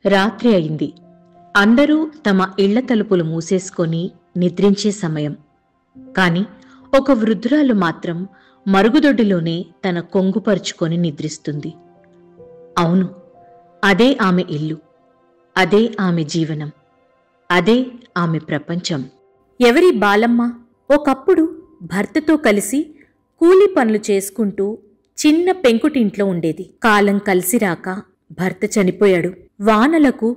రాత్రి అయింది. అందరూ తమ ఇళ్ల తలుపులు మూసేసుకొని నిద్రించే సమయం. కాని ఒక వృద్ధురాలు మాత్రం మరుగుదొడ్డిలోనే తన కొంగుపరుచుకొని నిద్రిస్తుంది. అవును, అదే ఆమె ఇల్లు, అదే ఆమె జీవనం, అదే ఆమె ప్రపంచం. ఎవరి బాలమ్మ ఒకప్పుడు భర్తతో కలిసి కూలి పనులు చేసుకుంటూ చిన్న పెంకుటింట్లో ఉండేది. కాలం కలిసిరాక భర్త చనిపోయాడు. వానలకు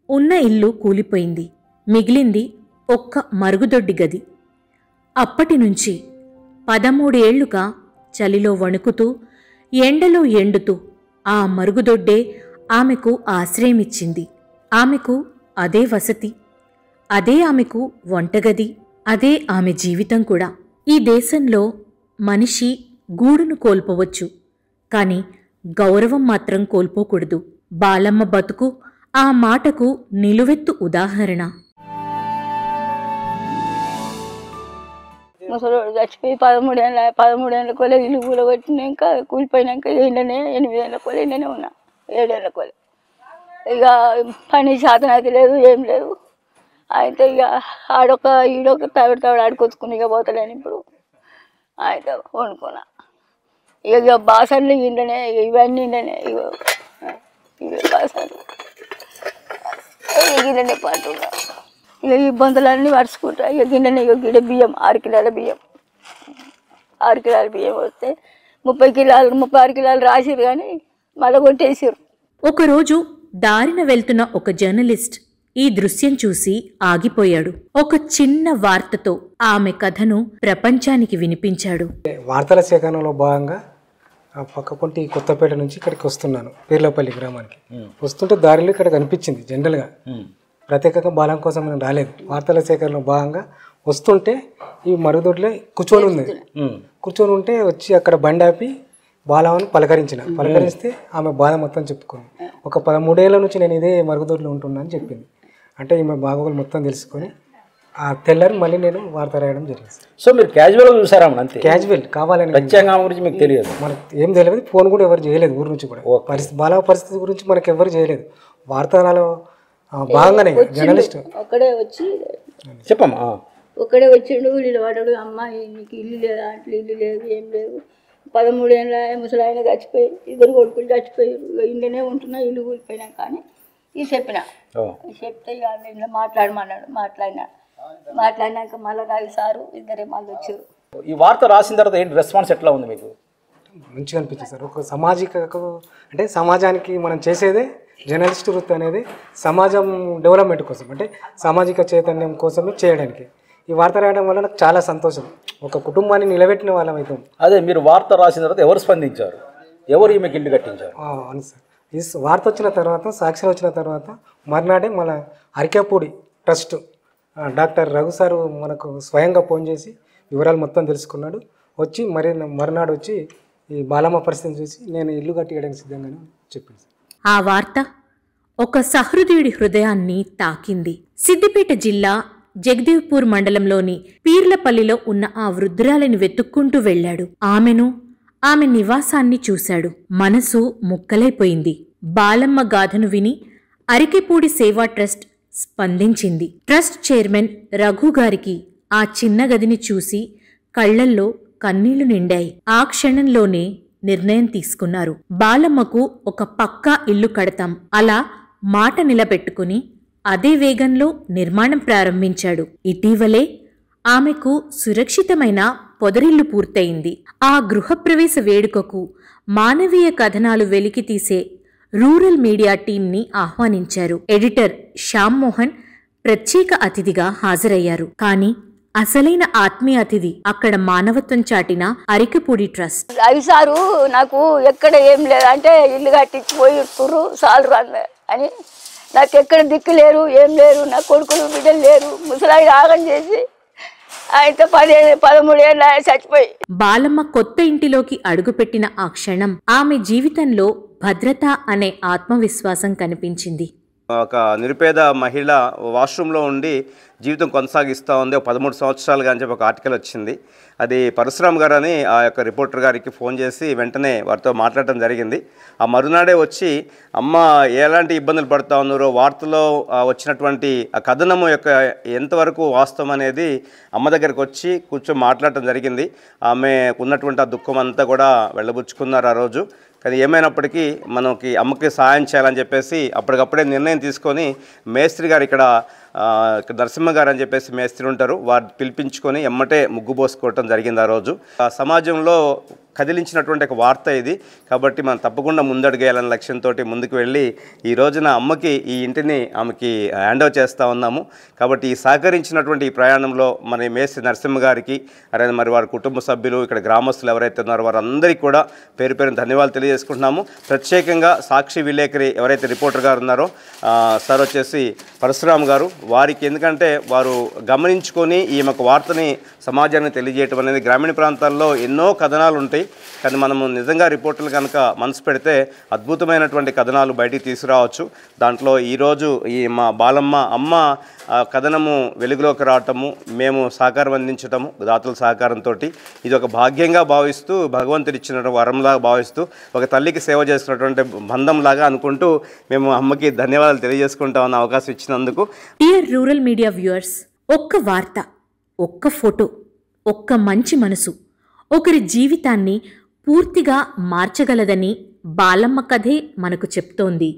ఉన్న ఇల్లు కూలిపోయింది. మిగిలింది ఒక్క మరుగుదొడ్డి గది. అప్పటినుంచి 13 ఏళ్లుగా చలిలో వణుకుతూ ఎండలో ఎండుతూ ఆ మరుగుదొడ్డే ఆమెకు ఆశ్రయమిచ్చింది. ఆమెకు అదే వసతి, అదే ఆమెకు వంటగది, అదే ఆమె జీవితం కూడా. ఈ దేశంలో మనిషి గూడును కోల్పోవచ్చు, కాని గౌరవం మాత్రం కోల్పోకూడదు. బాలమ్మ బతుకు ఆ మాటకు నిలువెత్తు ఉదాహరణ. ముసలోడు చచ్చిపోయి 13 ఏళ్ళ కొలే ఇల్లు కూలగొట్టినాక కూలిపోయినాక 8 ఏళ్ళ కొలే ఇండనే ఉన్నా. 7 ఏళ్ళ కొలే ఇక పని శాతం అయితే లేదు, ఏం లేదు. అయితే ఇక ఈడొక తవిడ ఆడుకొచ్చుకుని ఇక పోతలేను. ఇప్పుడు అయితే వండుకున్నా. ఇక బాసన్లు ఇండనే, ఇవన్నీ ఇండనే, ఇవే బాసన్లు గిన్నెనే పంటున్నా. ఇక ఇబ్బందులన్నీ పరుచుకుంటా. ఇక గిన్నెనే గిడ బియ్యం 6 కిలోల బియ్యం 6 కిలోల బియ్యం వస్తే 36 కిలోలు రాసిరు, కానీ మళ్ళీ కొట్టేసారు. ఒకరోజు దారిన వెళ్తున్న ఒక జర్నలిస్ట్ ఈ దృశ్యం చూసి ఆగిపోయాడు. ఒక చిన్న వార్తతో ఆమె కథను ప్రపంచానికి వినిపించాడు. వార్తల సేకరణలో భాగంగా పక్కపొంటి కొత్తపేట నుంచి ఇక్కడికి వస్తున్నాను, పీర్లపల్లి గ్రామానికి. వస్తుంటే దారిలో ఇక్కడ కనిపించింది. జనరల్గా ప్రత్యేకంగా బాలం కోసం నేను రాలేదు. వార్తల సేకరణలో భాగంగా వస్తుంటే ఈ మరుగుదొడ్లో కూర్చొని ఉంది. కూర్చొని ఉంటే వచ్చి అక్కడ బండి ఆపి బాలమ్మను పలకరిస్తే ఆమె బాధ మొత్తం చెప్పుకుంది. ఒక 13 ఏళ్ల నుంచి నేను ఇదే మరుగుదొడ్లో ఉంటున్నా అని చెప్పింది. అంటే ఈమె బాగోగులు మొత్తం తెలుసుకొని ఆ తెల్లారి మళ్ళీ నేను వార్త రాయడం జరిగింది. సో మీరు క్యాజువల్గా చూసారా? అంతే, క్యాజువల్ కావాలని. ప్రత్యేకంగా గురించి మీకు తెలియదు? మనకు ఏం తెలియదు. ఫోన్ కూడా ఎవరు చేయలేదు ఊరి నుంచి కూడా. బాల పరిస్థితి గురించి మనకు ఎవరు చేయలేదు. వార్తలలో భాగంగానే జర్నలిస్ట్ ఒక్కడే వచ్చి చెప్పమ్మా. ఒక్కడే వచ్చిండు, వీళ్ళు వాడాడు. అమ్మాయి నీకు ఇల్లు లేదా అంటే ఇల్లు లేదు, ఏం లేదు. 13 ఏళ్ళ ముసలాయన చచ్చిపోయి 2 కొడుకులు చచ్చిపోయారు. ఇక ఇంట్లోనే ఉంటున్నా, ఇల్లు కూలిపోయినా. కానీ ఇది చెప్తే ఇక ఇంట్లో మాట్లాడమన్నాడు. మాట్లాడినాక మళ్ళీ రాయి సారు ఇద్దరే మళ్ళీ వచ్చారు. ఈ వార్త రాసిన తర్వాత ఏంటి రెస్పాన్స్ ఎట్లా ఉంది మీకు? మంచిగా అనిపించింది సార్. ఒక అంటే సమాజానికి మనం చేసేదే జర్నలిస్ట్ వృత్తి అనేది సమాజం డెవలప్మెంట్ కోసం, అంటే సామాజిక చైతన్యం కోసమే చేయడానికి. ఈ వార్త రాయడం వల్ల నాకు చాలా సంతోషం. ఒక కుటుంబాన్ని నిలబెట్టిన వాళ్ళం అవుతాం. అదే మీరు వార్త రాసిన తర్వాత ఎవరు స్పందించారు? ఎవరు ఈమెకి ఇల్లు కట్టించారు? అవును సార్. ఈ వార్త వచ్చిన తర్వాత, సాక్షి వచ్చిన తర్వాత మర్నాడే మన అరికాపూడి ట్రస్ట్ డాక్టర్ రఘు సారు మనకు స్వయంగా ఫోన్ చేసి వివరాలు మొత్తం తెలుసుకున్నాడు. వచ్చి మరునాడు వచ్చి ఈ బాలమ్మ పరిస్థితిని చూసి నేను ఇల్లు కట్టియడానికి సిద్ధంగానే చెప్పింది. ఆ వార్త ఒక సహృదయుడి హృదయాన్ని తాకింది. సిద్దిపేట జిల్లా జగదేవ్పూర్ మండలంలోని పీర్లపల్లిలో ఉన్న ఆ వృద్ధురాలిని వెతుక్కుంటూ వెళ్లాడు. ఆమెను, ఆమె నివాసాన్ని చూశాడు. మనసు ముక్కలైపోయింది. బాలమ్మ గాథను విని అరికెపూడి సేవా ట్రస్ట్ స్పందించింది. ట్రస్ట్ చైర్మన్ రఘు గారికి ఆ చిన్న గదిని చూసి కళ్లల్లో కన్నీళ్లు నిండాయి. ఆ క్షణంలోనే నిర్ణయం తీసుకున్నారు. బాలమ్మకు ఒక పక్కా ఇల్లు కడతాం. అలా మాట నిలబెట్టుకుని అదే వేగంలో నిర్మాణం ప్రారంభించాడు. ఇటీవలే ఆమెకు సురక్షితమైన పొదరిల్లు పూర్తయింది. ఆ గృహప్రవేశ వేడుకకు మానవీయ కథనాలు వెలికితీసే రూరల్ మీడియా టీంని ఆహ్వానించారు. ఎడిటర్ శ్యామ్ మోహన్ ప్రత్యేక అతిథిగా హాజరయ్యారు. కాని అసలైన ఆత్మీయ అతిథి అక్కడ మానవత్వం చాటిన అరికెపూడి ట్రస్ట్. సారు నాకు ఎక్కడ ఏం లేదంటే ఇల్లు కట్టించి పోయిర్తురు సాలు అని, నాకు ఎక్కడ దిక్కు లేరు, ఏం లేరు. నా కొడుకులు బిడ్డలు లేరు. ముసలాయి ఆగం చేసి అయితే 13 ఏళ్ళ చచ్చిపోయి. బాలమ్మ కొత్త ఇంటిలోకి అడుగుపెట్టిన ఆ క్షణం ఆమె జీవితంలో భద్రత అనే ఆత్మవిశ్వాసం కనిపించింది. ఒక నిరుపేద మహిళ వాష్రూమ్లో ఉండి జీవితం కొనసాగిస్తూ ఉంది 13 సంవత్సరాలుగా అని చెప్పి ఒక ఆర్టికల్ వచ్చింది. అది పరశురామ్ గారు అని ఆ యొక్క రిపోర్టర్ గారికి ఫోన్ చేసి వెంటనే వారితో మాట్లాడటం జరిగింది. ఆ మరునాడే వచ్చి అమ్మ ఎలాంటి ఇబ్బందులు పడుతూ ఉన్నారో వార్తలో వచ్చినటువంటి ఆ కథనము యొక్క ఎంతవరకు వాస్తవం అనేది అమ్మ దగ్గరికి వచ్చి కూర్చొని మాట్లాడటం జరిగింది. ఆమె ఉన్నటువంటి ఆ దుఃఖం అంతా కూడా వెళ్ళబుచ్చుకున్నారు ఆ రోజు. కానీ ఏమైనప్పటికీ మనకి అమ్మకి సహాయం చేయాలని చెప్పేసి అప్పటికప్పుడే నిర్ణయం తీసుకొని మేస్త్రి గారు ఇక్కడ నరసింహ గారు అని చెప్పేసి మేస్త్రి ఉంటారు, వారు పిలిపించుకొని ఎమ్మటే ముగ్గు పోసుకోవటం జరిగింది. ఆ రోజు సమాజంలో కదిలించినటువంటి ఒక వార్త ఇది. కాబట్టి మనం తప్పకుండా ముందడుగేయాలనే లక్ష్యంతో ముందుకు వెళ్ళి ఈ రోజున అమ్మకి ఈ ఇంటిని ఆమెకి హ్యాండ్ ఓవర్ చేస్తూ ఉన్నాము. కాబట్టి ఈ సహకరించినటువంటి ఈ ప్రయాణంలో మరి మేస్త్రి నరసింహ గారికి అలాగే మరి వారి కుటుంబ సభ్యులు ఇక్కడ గ్రామస్తులు ఎవరైతే ఉన్నారో వారందరికీ కూడా పేరు పేరున ధన్యవాదాలు తెలియజేసుకుంటున్నాము. ప్రత్యేకంగా సాక్షి విలేకరి ఎవరైతే రిపోర్టర్ గారు ఉన్నారో సార్ వచ్చేసి పరశురామ్ గారు, వారికి ఎందుకంటే వారు గమనించుకొని ఈ యొక్క వార్తని సమాజానికి తెలియజేయటం అనేది గ్రామీణ ప్రాంతాల్లో ఎన్నో కథనాలు ఉంటాయి. కానీ మనము నిజంగా రిపోర్టర్లు కనుక మనసు పెడితే అద్భుతమైనటువంటి కథనాలు బయటికి తీసుకురావచ్చు. దాంట్లో ఈరోజు ఈ మా బాలమ్మ అమ్మ కథనము వెలుగులోకి రావటము, మేము సహకారం అందించటము దాతల సహకారంతో ఇది ఒక భాగ్యంగా భావిస్తూ భగవంతుడు ఇచ్చిన వరంలాగా భావిస్తూ ఒక తల్లికి సేవ చేస్తున్నటువంటి బంధంలాగా అనుకుంటూ మేము అమ్మకి ధన్యవాదాలు తెలియజేసుకుంటామన్న అవకాశం ఇచ్చినందుకు. డియర్ రూరల్ మీడియా వ్యూవర్స్, ఒక్క వార్త, ఒక్క ఫోటో, ఒక్క మంచి మనసు ఒకరి జీవితాన్ని పూర్తిగా మార్చగలదని బాలమ్మ కథే మనకు చెప్తోంది.